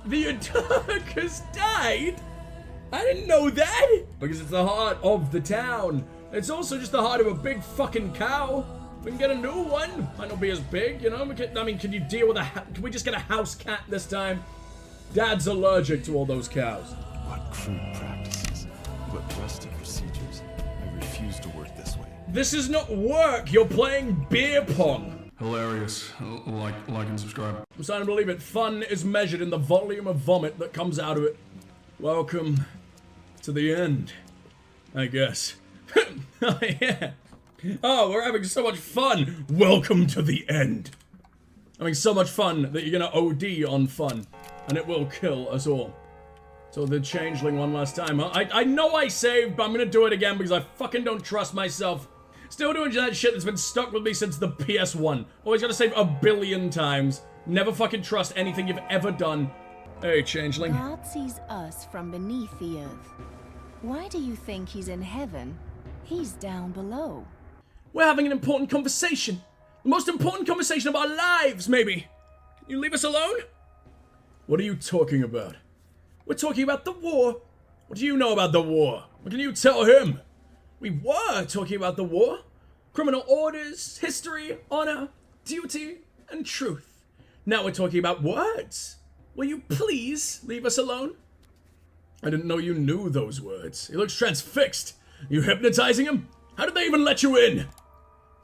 The attackers died? I didn't know that! Because it's the heart of the town. It's also just the heart of a big fucking cow. We can get a new one. Might not be as big, you know? Can you deal with can we just get a house cat this time? Dad's allergic to all those cows. What crude practices, what rusted procedures. I refuse to work this way. This is not work. You're playing beer pong. Hilarious. Like and subscribe. I'm starting to believe it. Fun is measured in the volume of vomit that comes out of it. Welcome to the end, I guess. Oh, yeah. Oh, we're having so much fun. Welcome to the end. Having so much fun that you're gonna OD on fun. And it will kill us all. So the changeling one last time, huh? I know I saved, but I'm gonna do it again because I fucking don't trust myself. Still doing that shit that's been stuck with me since the PS1. Always gotta save a billion times. Never fucking trust anything you've ever done. Hey, changeling. God sees us from beneath the earth. Why do you think he's in heaven? He's down below. We're having an important conversation. The most important conversation of our lives, maybe. Can you leave us alone? What are you talking about? We're talking about the war. What do you know about the war? What can you tell him? We were talking about the war. Criminal orders, history, honor, duty, and truth. Now we're talking about words. Will you please leave us alone? I didn't know you knew those words. He looks transfixed. Are you hypnotizing him? How did they even let you in?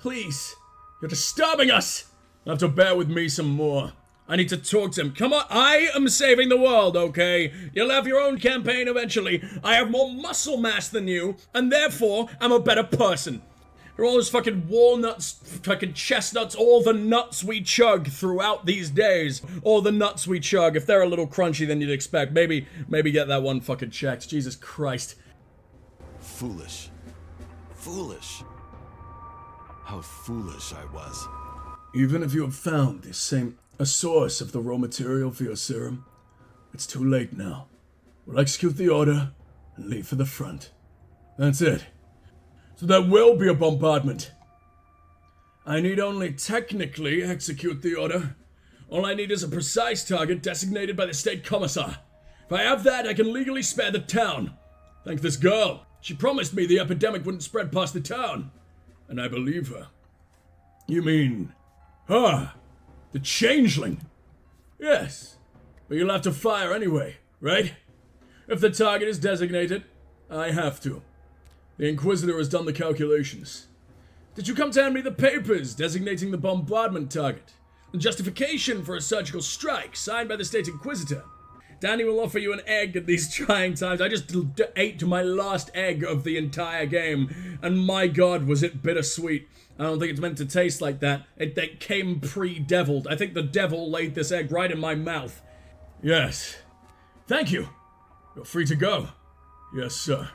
Please, you're disturbing us. You'll have to bear with me some more. I need to talk to him. Come on, I am saving the world, okay? You'll have your own campaign eventually. I have more muscle mass than you, and therefore, I'm a better person. For all those fucking walnuts, fucking chestnuts, all the nuts we chug throughout these days. All the nuts we chug, if they're a little crunchy than you'd expect, maybe get that one fucking checked. Jesus Christ. Foolish. Foolish. How foolish I was. Even if you have found a source of the raw material for your serum, it's too late now. We'll execute the order and leave for the front. That's it. So there will be a bombardment. I need only technically execute the order. All I need is a precise target designated by the state commissar. If I have that, I can legally spare the town. Thank this girl. She promised me the epidemic wouldn't spread past the town. And I believe her. You mean her? The changeling? Yes. But you'll have to fire anyway, right? If the target is designated, I have to. The Inquisitor has done the calculations. Did you come to hand me the papers designating the bombardment target? The justification for a surgical strike signed by the State Inquisitor? Danny will offer you an egg at these trying times. I just ate my last egg of the entire game, and my god, was it bittersweet. I don't think it's meant to taste like that. It came pre-deviled. I think the devil laid this egg right in my mouth. Yes. Thank you. You're free to go. Yes, sir.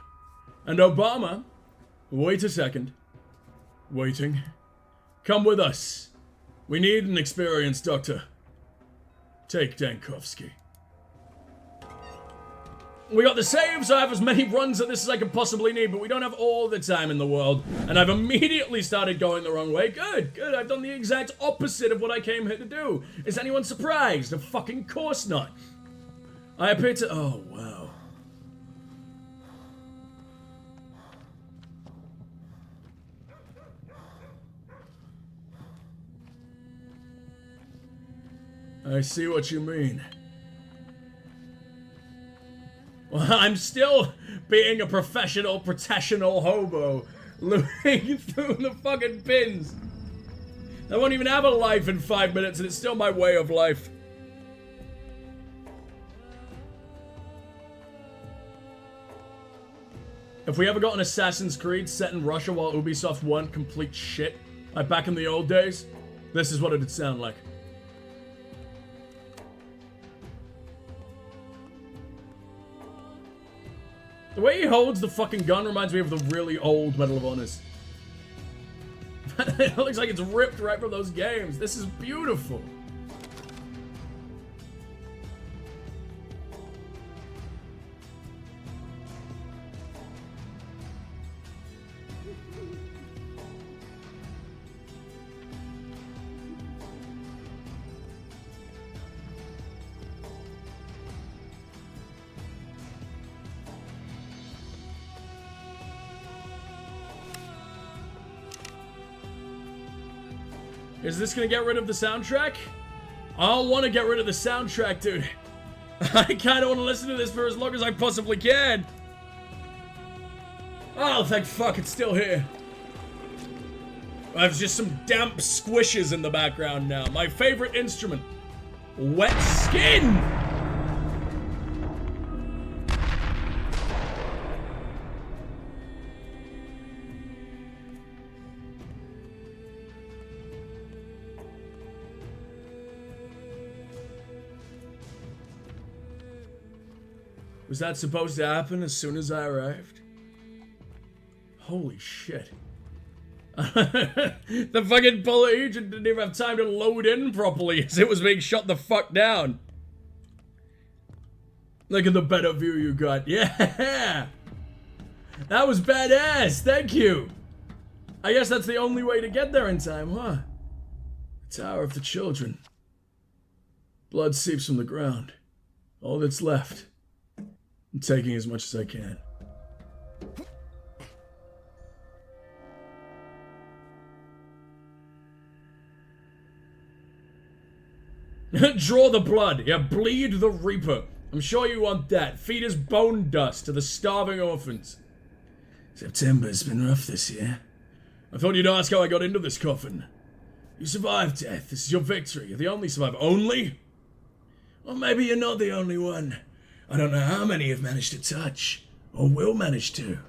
And Obama, wait a second. Waiting. Come with us. We need an experienced doctor. Take Dankovsky. We got the save, so I have as many runs at this as I could possibly need, but we don't have all the time in the world. And I've immediately started going the wrong way. Good. I've done the exact opposite of what I came here to do. Is anyone surprised? Of fucking course not. I appear to... Oh, wow. I see what you mean. Well, I'm still being a professional hobo, looking through the fucking pins. I won't even have a life in 5 minutes, and it's still my way of life. If we ever got an Assassin's Creed set in Russia while Ubisoft weren't complete shit, like back in the old days, this is what it'd sound like. The way he holds the fucking gun reminds me of the really old Medal of Honors. It looks like it's ripped right from those games. This is beautiful. Is this gonna get rid of the soundtrack? I don't want to get rid of the soundtrack, dude. I kinda want to listen to this for as long as I possibly can. Oh, thank fuck, it's still here. There's just some damp squishes in the background now. My favorite instrument. Wet skin! Was that supposed to happen as soon as I arrived? Holy shit. The fucking bullet agent didn't even have time to load in properly as it was being shot the fuck down. Look at the better view you got. Yeah! That was badass, thank you! I guess that's the only way to get there in time, huh? The Tower of the Children. Blood seeps from the ground. All that's left. I'm taking as much as I can. Draw the blood. Yeah, bleed the Reaper. I'm sure you want that. Feed his bone dust to the starving orphans. September's been rough this year. I thought you'd ask how I got into this coffin. You survived death. This is your victory. You're the only survivor. Only? Well, maybe you're not the only one. I don't know how many have managed to touch, or will manage to.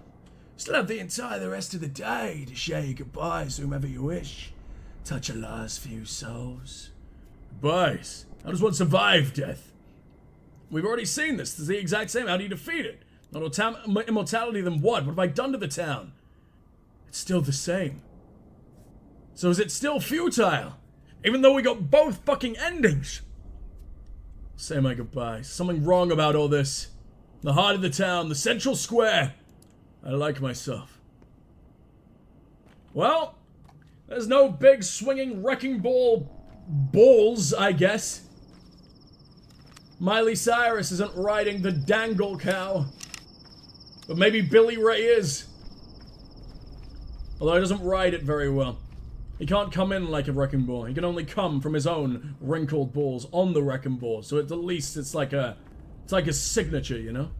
Still have the entire rest of the day to share your goodbyes to whomever you wish. Touch a last few souls. Goodbyes? How does one survive death? We've already seen this. It's the exact same. How do you defeat it? Not immortality, then what? What have I done to the town? It's still the same. So is it still futile? Even though we got both fucking endings? Say my goodbyes. Something wrong about all this. The heart of the town, the central square. I like myself. Well, there's no big swinging wrecking balls, I guess. Miley Cyrus isn't riding the dangle cow. But maybe Billy Ray is. Although he doesn't ride it very well. He can't come in like a wrecking ball. He can only come from his own wrinkled balls on the wrecking ball. So at the least it's like a signature, you know?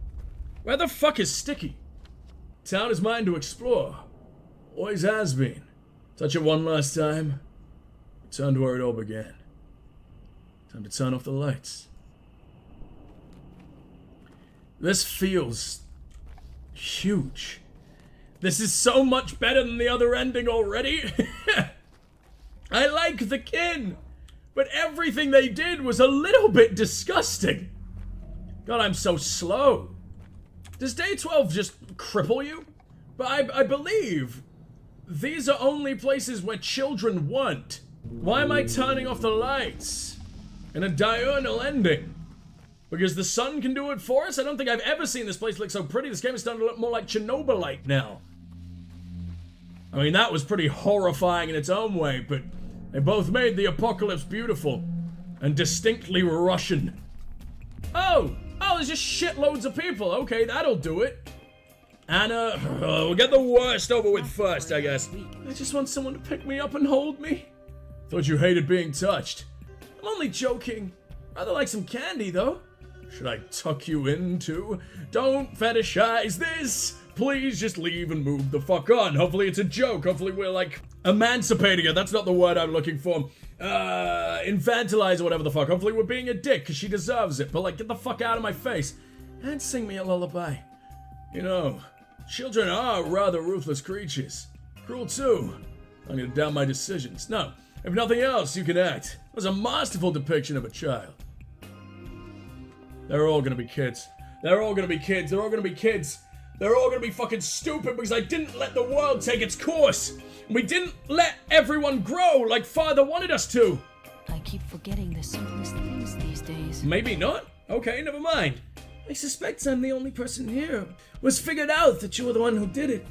Where the fuck is Sticky? Town is mine to explore. Always has been. Touch it one last time. Return to where it all began. Time to turn off the lights. This feels huge. This is so much better than the other ending already. I like the kin, but everything they did was a little bit disgusting. God, I'm so slow. Does day 12 just cripple you? But I believe these are only places where children want. Why am I turning off the lights in a diurnal ending? Because the sun can do it for us? I don't think I've ever seen this place look so pretty. This game is starting to look more like Chernobylite now. I mean, that was pretty horrifying in its own way, but they both made the apocalypse beautiful and distinctly Russian. Oh, there's just shitloads of people. Okay, that'll do it. Anna, we'll get the worst over with first, I guess. I just want someone to pick me up and hold me. Thought you hated being touched. I'm only joking. Rather like some candy, though. Should I tuck you in, too? Don't fetishize this. Please just leave and move the fuck on. Hopefully it's a joke. Hopefully we're, like, emancipating her. That's not the word I'm looking for. Infantilize or whatever the fuck. Hopefully we're being a dick, because she deserves it. But, like, get the fuck out of my face. And sing me a lullaby. You know, children are rather ruthless creatures. Cruel, too. I'm gonna doubt my decisions. No, if nothing else, you can act. It was a masterful depiction of a child. They're all gonna be kids. They're all gonna be kids. They're all gonna be kids. They're all gonna be fucking stupid because I didn't let the world take its course. We didn't let everyone grow like Father wanted us to. I keep forgetting the simplest things these days. Maybe not. Okay, never mind. I suspect I'm the only person here who was figured out that you were the one who did it.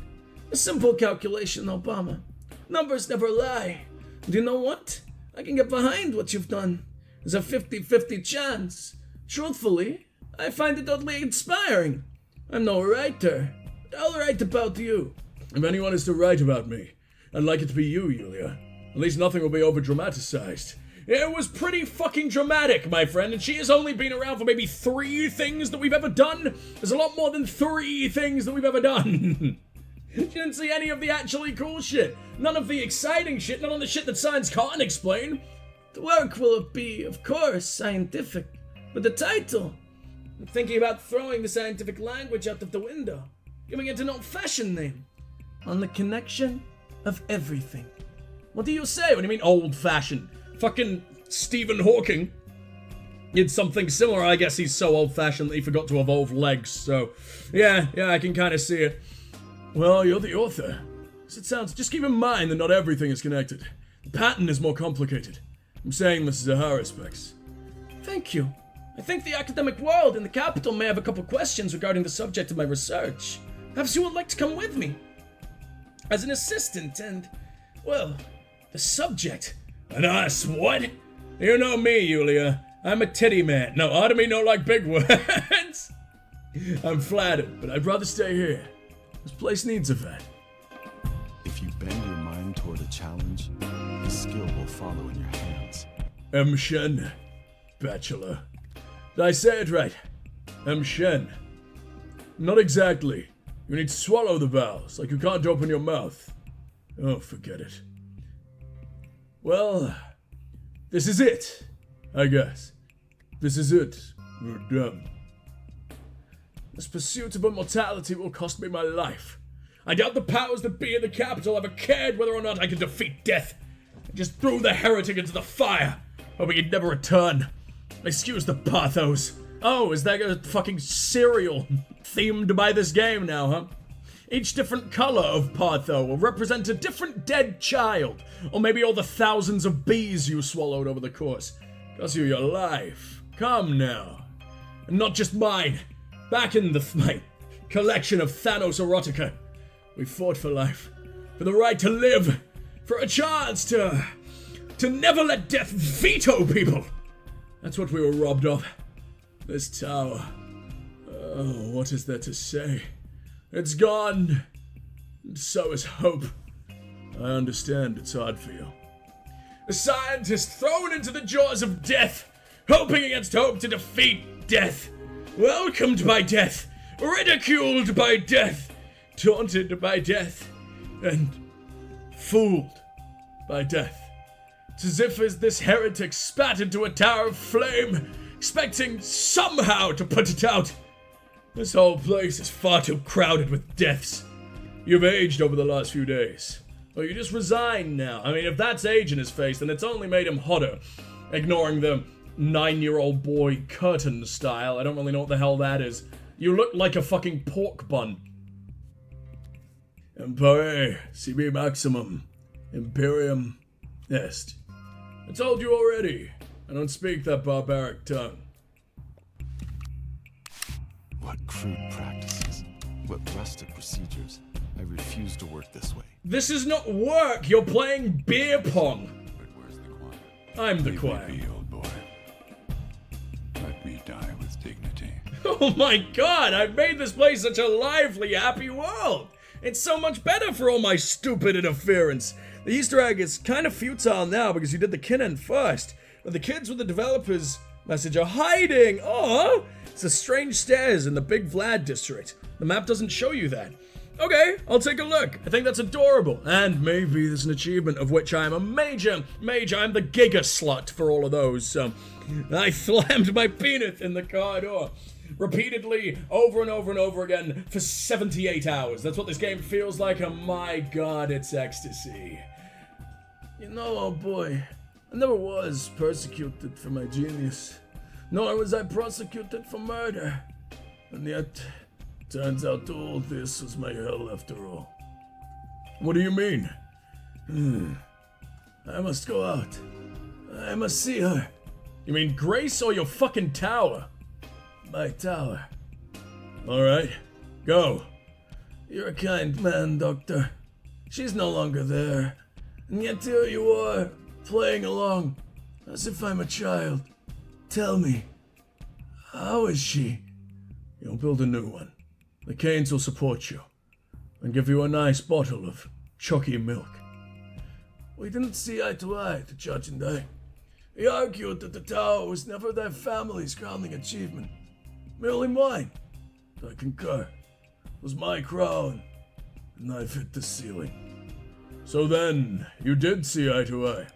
A simple calculation, Obama. Numbers never lie. And you know what? I can get behind what you've done. There's a 50-50 chance. Truthfully, I find it oddly inspiring. I'm no writer, but I'll write about you. If anyone is to write about me, I'd like it to be you, Yulia. At least nothing will be over-dramatized. It was pretty fucking dramatic, my friend, and she has only been around for maybe 3 things that we've ever done. There's a lot more than 3 things that we've ever done. She didn't see any of the actually cool shit. None of the exciting shit, none of the shit that science can't explain. The work will be, of course, scientific, but the title... I'm thinking about throwing the scientific language out of the window, giving it an old-fashioned name. On the connection of everything. What do you say? What do you mean old-fashioned? Fucking Stephen Hawking did something similar. I guess he's so old-fashioned that he forgot to evolve legs, so... Yeah, I can kind of see it. Well, you're the author. As it sounds, just keep in mind that not everything is connected. The pattern is more complicated. I'm saying this as a high respects. Thank you. I think the academic world in the capital may have a couple questions regarding the subject of my research. Perhaps you would like to come with me? As an assistant and, well, the subject. An ass, what? You know me, Yulia. I'm a titty man. No, out me no like big words. I'm flattered, but I'd rather stay here. This place needs a vet. If you bend your mind toward a challenge, the skill will follow in your hands. Shen, bachelor. Did I say it right? Shen. Not exactly. You need to swallow the vowels, like you can't open your mouth. Oh, forget it. Well, this is it, I guess. This is it. We're done. This pursuit of immortality will cost me my life. I doubt the powers that be in the capital ever cared whether or not I could defeat death. I just threw the heretic into the fire, hoping he'd never return. Excuse the pathos. Oh, is that a fucking cereal themed by this game now, huh? Each different color of patho will represent a different dead child, or maybe all the thousands of bees you swallowed over the course. Cost you your life. Come now. And not just mine. Back in my collection of Thanos erotica, we fought for life, for the right to live, for a chance to never let death veto people. That's what we were robbed of. This tower. Oh, what is there to say? It's gone. And so is hope. I understand it's hard for you. A scientist thrown into the jaws of death, hoping against hope to defeat death. Welcomed by death, ridiculed by death, taunted by death, and fooled by death. It's as if this heretic spat into a tower of flame, expecting somehow to put it out. This whole place is far too crowded with deaths. You've aged over the last few days. Or you just resigned now. I mean, if that's age in his face, then it's only made him hotter. Ignoring the 9-year-old boy curtain style. I don't really know what the hell that is. You look like a fucking pork bun. Empire, CB Maximum, Imperium Est. I told you already. I don't speak that barbaric tongue. What crude practices, what rustic procedures. I refuse to work this way. This is not work. You're playing beer pong. But where's the choir? I'm the Leave choir. me be, old boy. Let me die with dignity. Oh my god, I've made this place such a lively, happy world. It's so much better for all my stupid interference. The Easter egg is kind of futile now because you did the Kinnan first. But the kids with the developers message are hiding. Oh, it's the strange stairs in the Big Vlad district. The map doesn't show you that. Okay, I'll take a look. I think that's adorable. And maybe there's an achievement of which I'm a major. I'm the giga slut for all of those. So I slammed my penis in the car door repeatedly over and over and over again for 78 hours. That's what this game feels like, and my god, it's ecstasy. You know, oh boy, I never was persecuted for my genius, nor was I prosecuted for murder. And yet, turns out all this was my hell after all. What do you mean? I must go out. I must see her. You mean Grace or your fucking tower? My tower. Alright, go. You're a kind man, Doctor. She's no longer there. And yet here you are, playing along, as if I'm a child. Tell me, how is she? You'll build a new one. The Canes will support you, and give you a nice bottle of chalky milk. We didn't see eye to eye, the judge and I. He argued that the tower was never their family's crowning achievement, merely mine. I concur. It was my crown, and I've hit the ceiling. So then, you did see eye to eye?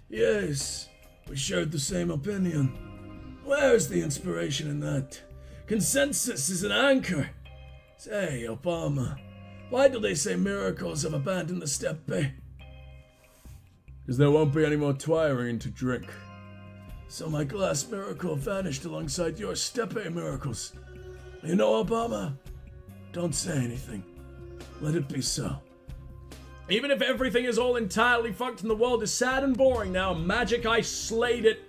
Yes, we shared the same opinion. Where's the inspiration in that? Consensus is an anchor. Say, Obama, why do they say miracles have abandoned the steppe? Because there won't be any more twirine to drink. So my glass miracle vanished alongside your steppe miracles. You know, Obama, don't say anything. Let it be so. Even if everything is all entirely fucked and the world is sad and boring now, magic, I slayed it.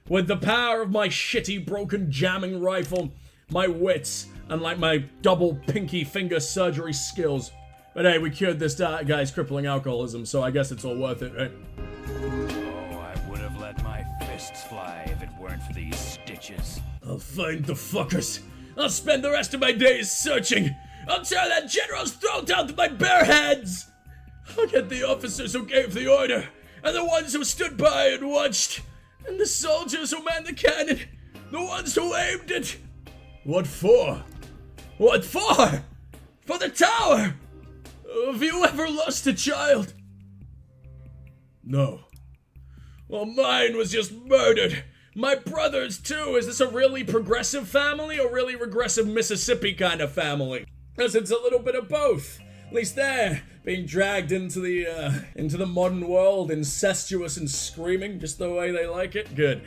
With the power of my shitty broken jamming rifle, my wits, and like my double pinky finger surgery skills. But hey, we cured this guy's crippling alcoholism, so I guess it's all worth it, right? Oh, I would have let my fists fly if it weren't for these stitches. I'll find the fuckers. I'll spend the rest of my days searching. I'll tear that general's throat out with my bare hands. I'll get the officers who gave the order, and the ones who stood by and watched, and the soldiers who manned the cannon, the ones who aimed it. What for? What for? For the tower! Have you ever lost a child? No. Well, mine was just murdered. My brother's too. Is this a really progressive family or really regressive Mississippi kind of family? Because it's a little bit of both. At least they're being dragged into the modern world, incestuous and screaming, just the way they like it. Good.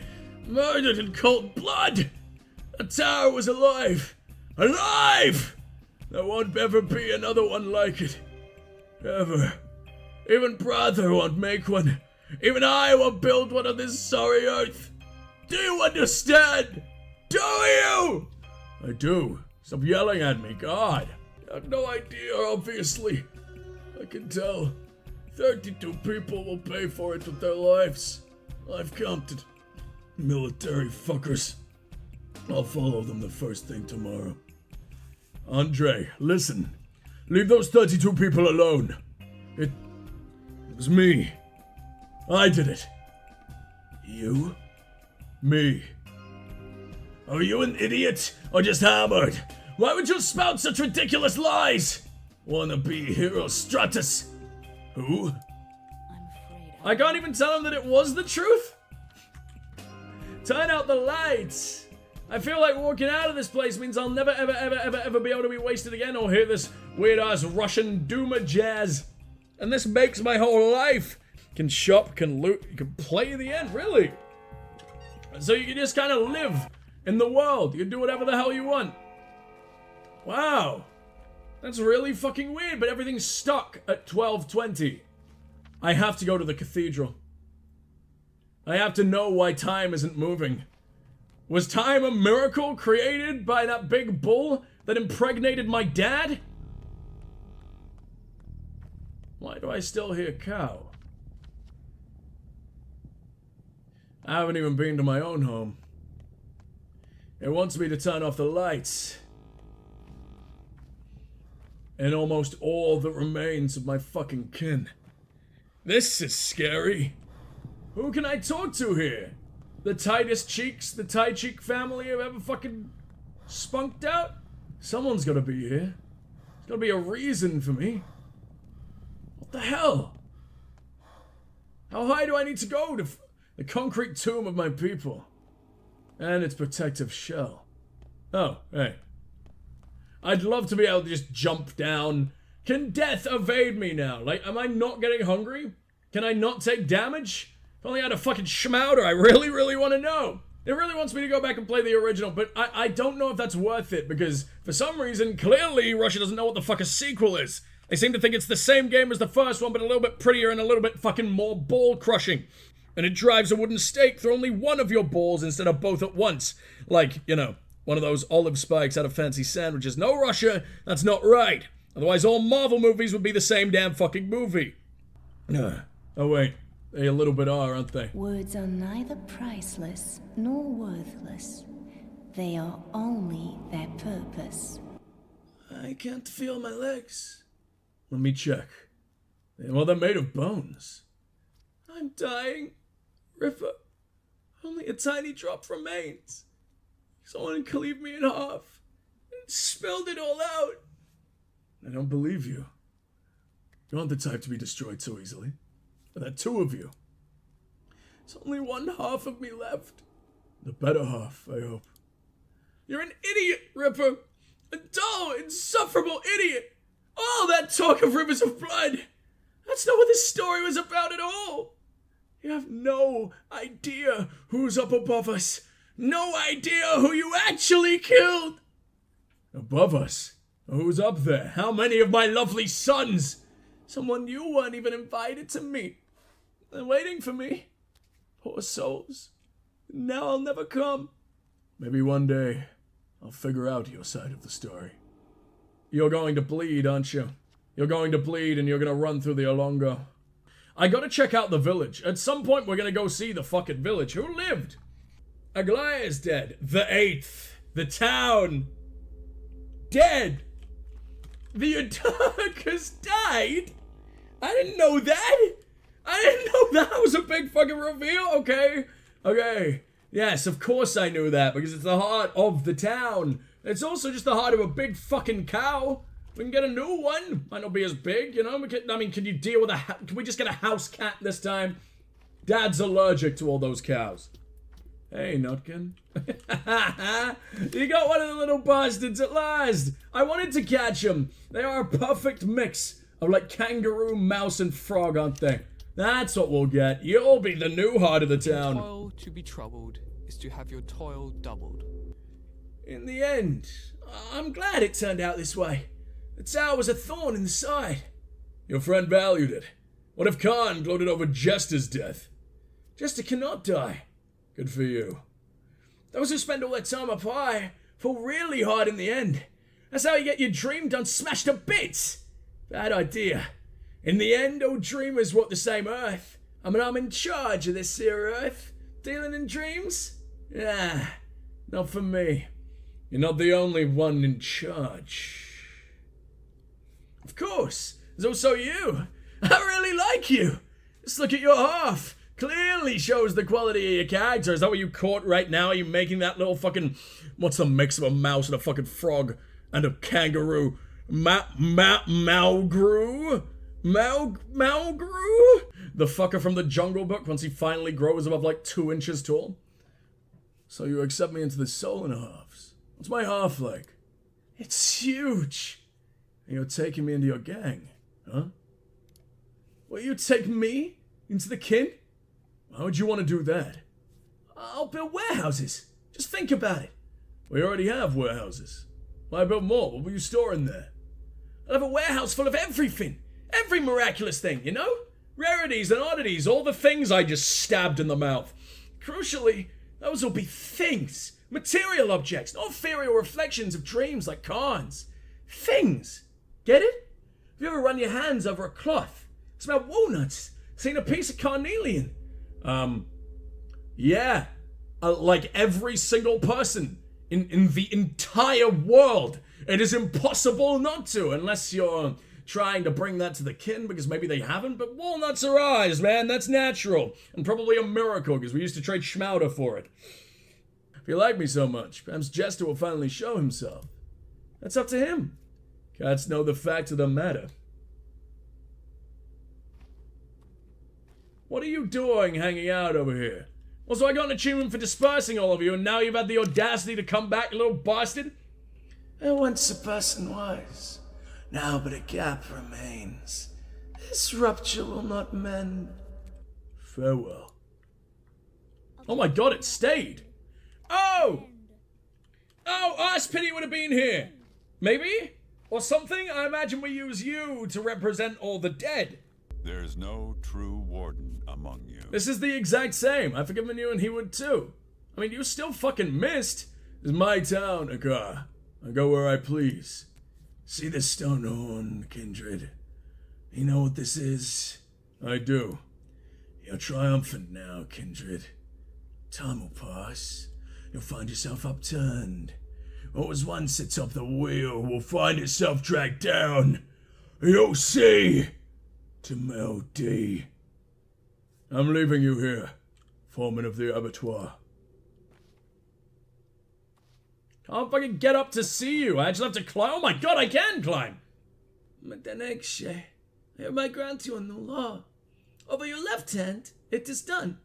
Murdered in cold blood. The tower was alive. Alive! There won't ever be another one like it. Ever. Even brother won't make one. Even I won't build one on this sorry earth. Do you understand? Do you? I do. Stop yelling at me, God. You have no idea, obviously. I can tell. 32 people will pay for it with their lives. I've counted. Military fuckers. I'll follow them the first thing tomorrow. Andre, listen. Leave those 32 people alone. It was me. I did it. You? Me. Are you an idiot or just hammered? Why would you spout such ridiculous lies? Wanna be hero Stratus? Who? I'm afraid I can't even tell him that it was the truth. Turn out the lights. I feel like walking out of this place means I'll never ever be able to be wasted again or hear this weird ass Russian Duma jazz. And this makes my whole life. Can shop, can loot, you can play the end, really. So you can just kind of live in the world. You can do whatever the hell you want. Wow. That's really fucking weird, but everything's stuck at 12:20. I have to go to the cathedral. I have to know why time isn't moving. Was time a miracle created by that big bull that impregnated my dad? Why do I still hear cow? I haven't even been to my own home. It wants me to turn off the lights. And almost all that remains of my fucking kin. This is scary. Who can I talk to here? The tightest cheeks the tie cheek family have ever fucking spunked out? Someone's gotta be here. There's gotta be a reason for me. What the hell? How high do I need to go to the concrete tomb of my people? And its protective shell. Oh, hey. I'd love to be able to just jump down. Can death evade me now? Like, am I not getting hungry? Can I not take damage? If only I had a fucking schmouder, I really want to know. It really wants me to go back and play the original, but I don't know if that's worth it, because for some reason, clearly, Russia doesn't know what the fuck a sequel is. They seem to think it's the same game as the first one, but a little bit prettier and a little bit fucking more ball-crushing. And it drives a wooden stake through only one of your balls instead of both at once. Like, you know, one of those olive spikes out of fancy sandwiches. No, Russia, that's not right. Otherwise, all Marvel movies would be the same damn fucking movie. Oh, wait. They a little bit are, aren't they? Words are neither priceless nor worthless. They are only their purpose. I can't feel my legs. Let me check. Well, they're made of bones. I'm dying, Ripper. Only a tiny drop remains. Someone cleaved me in half and spilled it all out. I don't believe you. You aren't the type to be destroyed so easily. There are two of you. There's only one half of me left. The better half, I hope. You're an idiot, Ripper. A dull, insufferable idiot. All that talk of rivers of blood. That's not what this story was about at all. You have no idea who's up above us. No idea who you actually killed. Above us? Who's up there? How many of my lovely sons? Someone you weren't even invited to meet. They're waiting for me. Poor souls. Now I'll never come. Maybe one day I'll figure out your side of the story. You're going to bleed, aren't you? You're going to bleed and you're going to run through the Olongo. I gotta check out the village. At some point we're gonna go see the fucking village. Who lived? Aglaya's dead. The 8th. The town. Dead. The Adarkas died? I didn't know that. I didn't know that was a big fucking reveal. Okay. Yes, of course I knew that because it's the heart of the town. It's also just the heart of a big fucking cow. We can get a new one. Might not be as big, you know? Can you deal with can we just get a house cat this time? Dad's allergic to all those cows. Hey, Nutkin. You got one of the little bastards at last. I wanted to catch them. They are a perfect mix of like kangaroo, mouse, and frog, aren't they? That's what we'll get. You'll be the new heart of the town. Toil to be troubled is to have your toil doubled. In the end, I'm glad it turned out this way. The tower was a thorn in the side. Your friend valued it. What if Khan gloated over Jester's death? Jester cannot die. Good for you. Those who spend all their time up high fall really hard in the end. That's how you get your dream done smashed to bits. Bad idea. In the end, old dreamers walk the same earth. I'm in charge of this here earth. Dealing in dreams? Not for me. You're not the only one in charge. Of course, there's also you. I really like you. Just look at your half. Clearly shows the quality of your character. Is that what you caught right now? Are you making that little fucking... What's the mix of a mouse and a fucking frog and a kangaroo? Malgrew? Malgrew? The fucker from the Jungle Book once he finally grows above like 2 inches tall. So you accept me into the soul and halves. What's my half like? It's huge. And you're taking me into your gang, huh? Will you take me into the kin? Why would you want to do that? I'll build warehouses. Just think about it. We already have warehouses. Why build more? What will you store in there? I'll have a warehouse full of everything. Every miraculous thing, you know? Rarities and oddities, all the things I just stabbed in the mouth. Crucially, those will be things. Material objects, not ethereal reflections of dreams like Khan's. Things. Get it? Have you ever run your hands over a cloth? Smelled walnuts? Seen a piece of carnelian? Yeah. Like every single person in the entire world. It is impossible not to, unless you're trying to bring that to the kin because maybe they haven't, but walnuts are ours, man. That's natural. And probably a miracle because we used to trade schmouder for it. If you like me so much, perhaps Jester will finally show himself. That's up to him. Cats know the fact of the matter. What are you doing hanging out over here? Also, I got an achievement for dispersing all of you, and now you've had the audacity to come back, you little bastard? Once a person was. Now but a gap remains. This rupture will not mend. Farewell. Oh my god, it stayed. Oh! Ass Pity would have been here. Maybe? Or something? I imagine we use you to represent all the dead. There's no true warden among you. This is the exact same. I've forgiven you and he would too. I mean, you still fucking missed. This is my town, Akar. I go where I please. See this stone horn, kindred? You know what this is? I do. You're triumphant now, kindred. Time will pass. You'll find yourself upturned. What was once atop the wheel will find itself dragged down. You'll see. Jamel D. I'm leaving you here, foreman of the abattoir. Can't fucking get up to see you. I actually have to climb. Oh my god, I can climb. Madanekshe, hereby grant you a new law. Over your left hand, it is done,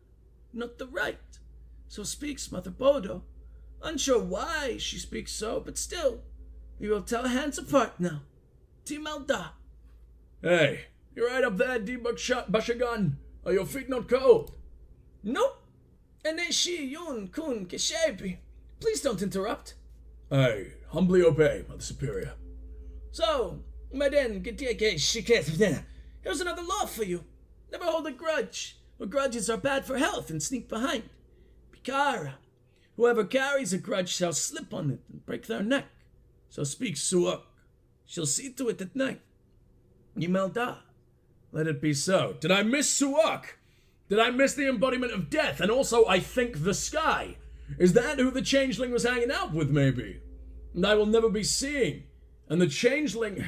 not the right. So speaks Mother Bodo. Unsure why she speaks so, but still, we will tell hands apart now. Timelda. Hey, you're right up there, Bashagan. Are your feet not cold? Nope. Eneshi yun kun keshebi. Please don't interrupt. I humbly obey, Mother Superior. So, Maden Getieke Shiket. Here's another law for you. Never hold a grudge, or grudges are bad for health and sneak behind. Pikara. Whoever carries a grudge shall slip on it and break their neck. So speaks Suok. She'll see to it at night. Yimelda. Let it be so. Did I miss Suok? Did I miss the embodiment of death? And also, I think the sky. Is that who the changeling was hanging out with, maybe? And I will never be seeing. And the changeling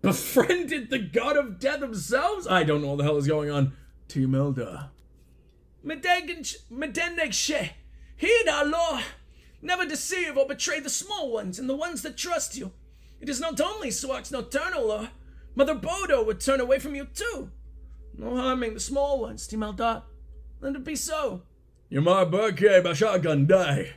befriended the god of death themselves? I don't know what the hell is going on. Timelda. Medenekshe. Heed our law. Never deceive or betray the small ones and the ones that trust you. It is not only Suak's nocturnal law. Mother Bodo would turn away from you too. No harming the small ones, Timelda. Let it be so. Yamar Burke Bashagandai.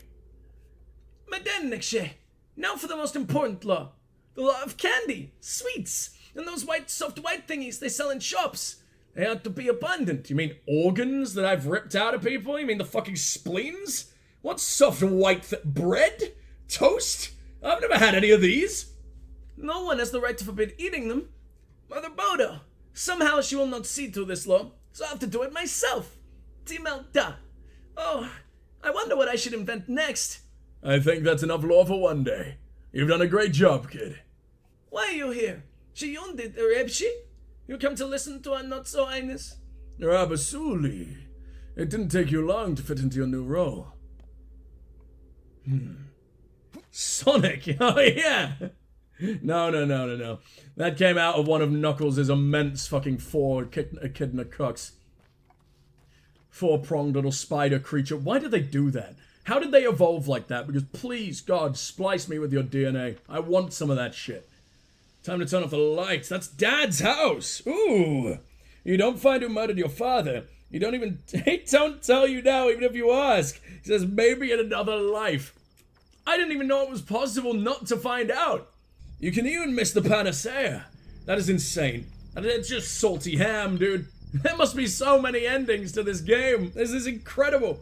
Medenekshe. Now for the most important law. The law of candy, sweets, and those soft white thingies they sell in shops. They ought to be abundant. You mean organs that I've ripped out of people? You mean the fucking spleens? What soft white bread? Toast? I've never had any of these. No one has the right to forbid eating them. Mother Bodo. Somehow she will not see to this law, so I have to do it myself. Timelda. Oh, I wonder what I should invent next. I think that's enough law for one day. You've done a great job, kid. Why are you here? Shiyundit Erebshi? You come to listen to our not-so-highness? Rabasuli. It didn't take you long to fit into your new role. Sonic? Oh, yeah. No. That came out of one of Knuckles' immense fucking echidna cucks. Four-pronged little spider creature. Why did they do that? How did they evolve like that? Because please, God, splice me with your DNA. I want some of that shit. Time to turn off the lights. That's Dad's house. Ooh. You don't find who murdered your father. He don't tell you now, even if you ask. He says maybe in another life. I didn't even know it was possible not to find out. You can even miss the panacea. That is insane. It's just salty ham, dude. There must be so many endings to this game. This is incredible.